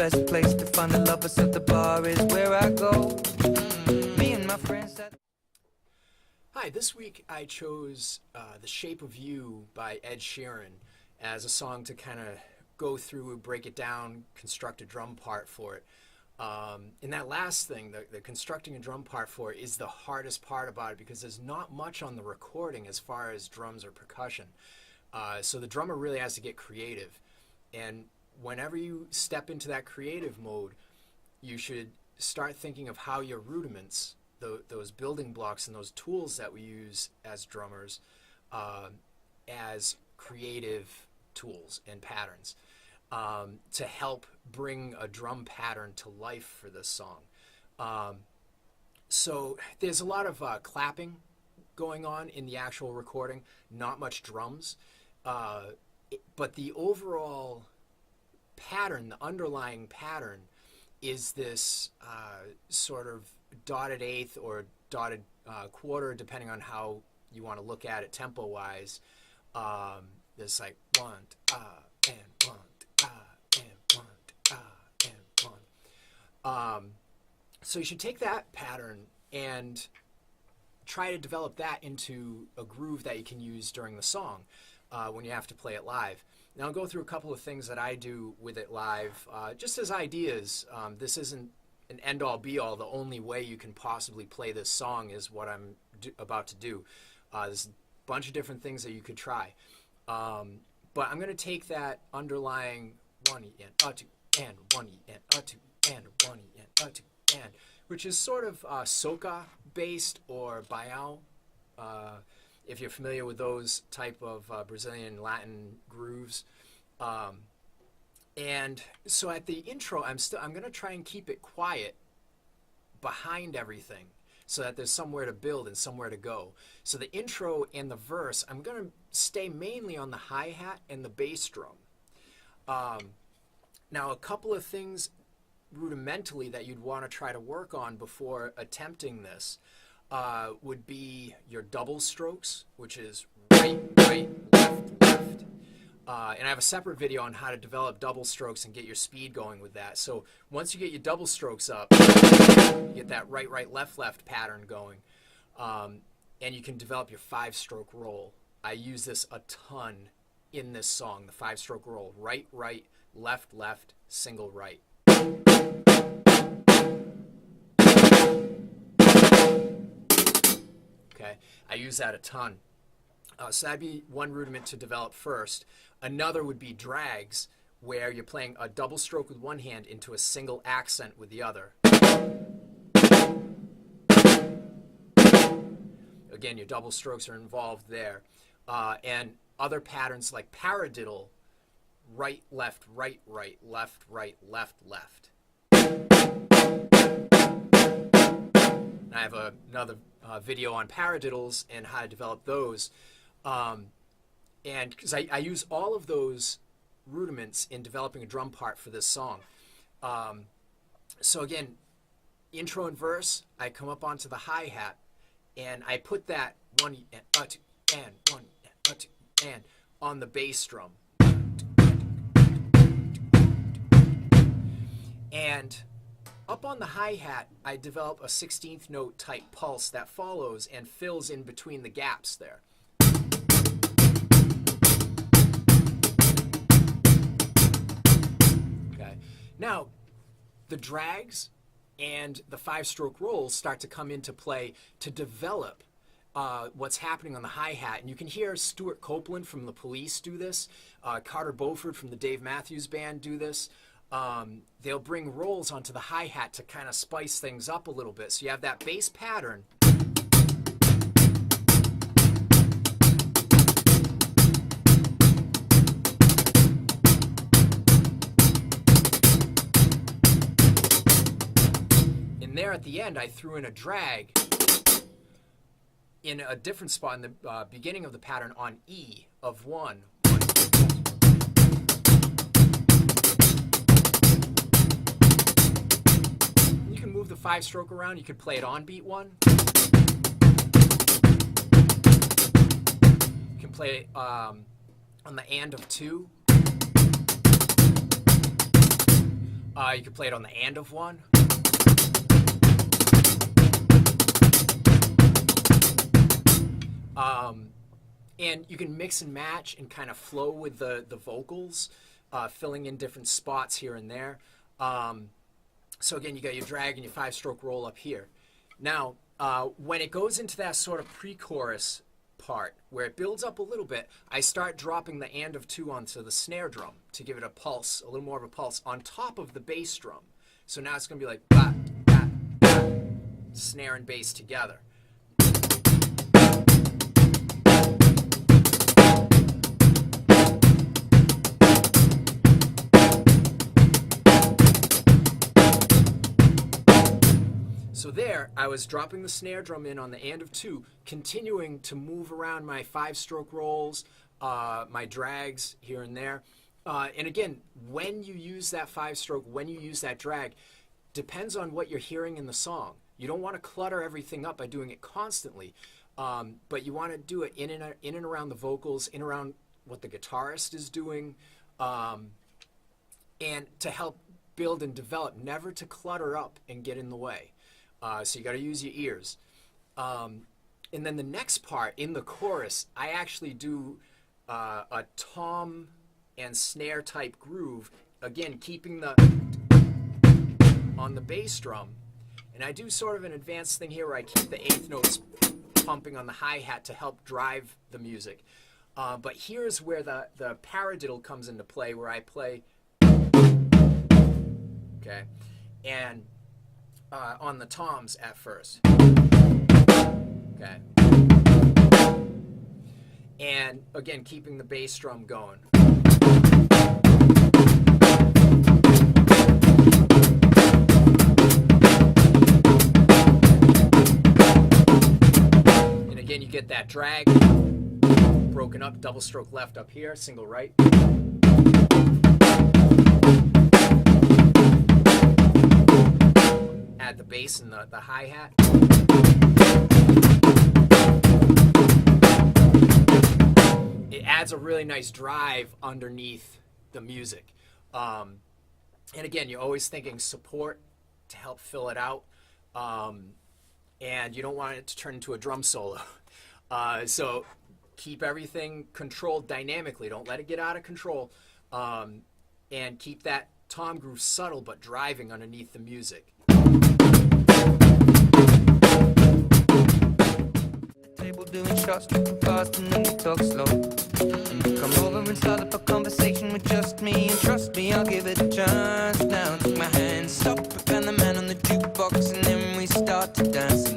best place to find the lovers, so the bar is where I go. Me and my friends. Hi, this week I chose The Shape of You by Ed Sheeran as a song to kind of go through, break it down, construct a drum part for it. And that last thing, the constructing a drum part for it, is the hardest part about it because there's not much on the recording as far as drums or percussion. So the drummer really has to get creative. And whenever you step into that creative mode, you should start thinking of how your rudiments, those building blocks and those tools that we use as drummers, as creative tools and patterns to help bring a drum pattern to life for this song. So there's a lot of clapping going on in the actual recording, not much drums, but the overall pattern, the underlying pattern, is this sort of dotted eighth or dotted quarter, depending on how you want to look at it tempo-wise. There's like one, and one, and one, and one. So you should take that pattern and try to develop that into a groove that you can use during the song when you have to play it live. Now I'll go through a couple of things that I do with it live, just as ideas. This isn't an end-all be-all. The only way you can possibly play this song is what I'm about to do. There's a bunch of different things that you could try. But I'm going to take that underlying 1E and A2 and 1E and A2 and 1E and A2 and, which is sort of soca based or baião, if you're familiar with those type of Brazilian Latin grooves. And so at the intro, I'm going to try and keep it quiet behind everything so that there's somewhere to build and somewhere to go. So the intro and the verse, I'm going to stay mainly on the hi-hat and the bass drum. Now, a couple of things rudimentally that you'd want to try to work on before attempting this would be your double strokes, which is right, right, left, left. And I have a separate video on how to develop double strokes and get your speed going with that. So once you get your double strokes up, you get that right, right, left, left pattern going. And you can develop your 5-stroke roll. I use this a ton in this song, the 5-stroke roll. Right, right, left, left, single right. Okay, I use that a ton. So that'd be one rudiment to develop first. Another would be drags, where you're playing a double stroke with one hand into a single accent with the other. Again, your double strokes are involved there. And other patterns like paradiddle, right, left, right, right, left, right, left, left. I have another video on paradiddles and how to develop those. And because I use all of those rudiments in developing a drum part for this song. So again, intro and verse, I come up onto the hi-hat and I put that 1E and A2 and 1E and A2 and on the bass drum. And up on the hi-hat, I develop a 16th note type pulse that follows and fills in between the gaps there. Okay. Now, the drags and the 5-stroke rolls start to come into play to develop what's happening on the hi-hat. And you can hear Stuart Copeland from The Police do this, Carter Beauford from the Dave Matthews Band do this. They'll bring rolls onto the hi-hat to kind of spice things up a little bit. So you have that bass pattern. And there at the end, I threw in a drag in a different spot in the beginning of the pattern on E of 1. You can move the 5-stroke around. You could play it on beat 1. You can play it on the and of 2. You can play it on the and of one. And you can mix and match and kind of flow with the vocals, filling in different spots here and there. So again, you got your drag and your 5-stroke roll up here. Now, when it goes into that sort of pre-chorus part where it builds up a little bit, I start dropping the and of 2 onto the snare drum to give it a pulse, a little more of a pulse on top of the bass drum. So now it's going to be like ba, ba, ba, snare and bass together. So there, I was dropping the snare drum in on the and of 2, continuing to move around my 5-stroke rolls, my drags here and there. And again, when you use that 5-stroke, when you use that drag, depends on what you're hearing in the song. You don't want to clutter everything up by doing it constantly, but you want to do it in and around the vocals, in around what the guitarist is doing, and to help build and develop, never to clutter up and get in the way. So you got to use your ears. And then the next part, in the chorus, I actually do a tom and snare type groove, again keeping the on the bass drum. And I do sort of an advanced thing here where I keep the 8th notes pumping on the hi-hat to help drive the music. But here's where the paradiddle comes into play, where I play, okay, and on the toms at first, okay, and again keeping the bass drum going. And again you get that drag broken up, double stroke left up here, single right. Add the bass and the hi-hat. It adds a really nice drive underneath the music. And again, you're always thinking support to help fill it out. And you don't want it to turn into a drum solo. So keep everything controlled dynamically. Don't let it get out of control. And keep that tom groove subtle but driving underneath the music. Table doing shots, tripping fast, and then we talk slow. And you come over and start up a conversation with just me, and trust me, I'll give it a chance. Now take my hand, stop it, and the man on the jukebox, and then we start to dance.